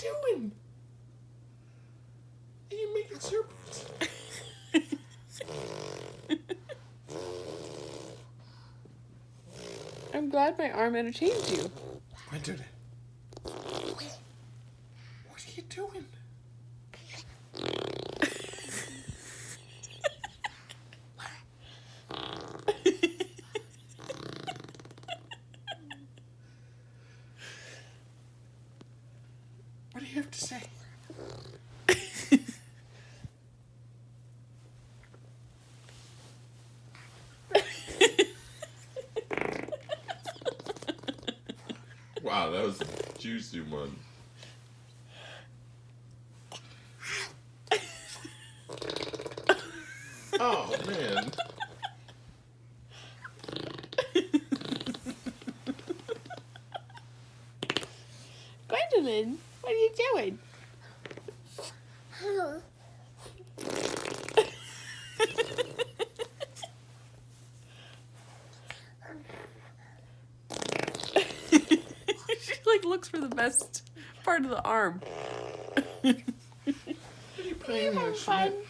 doing? Are you making serpents? I'm glad my arm entertained you. Gwendolyn. What are you doing? What do you have to say? Wow, that was a juicy one. Oh, man. Gwendolyn, what are you doing? She like looks for the best part of the arm. What are you playing with, Fun. Jeanette?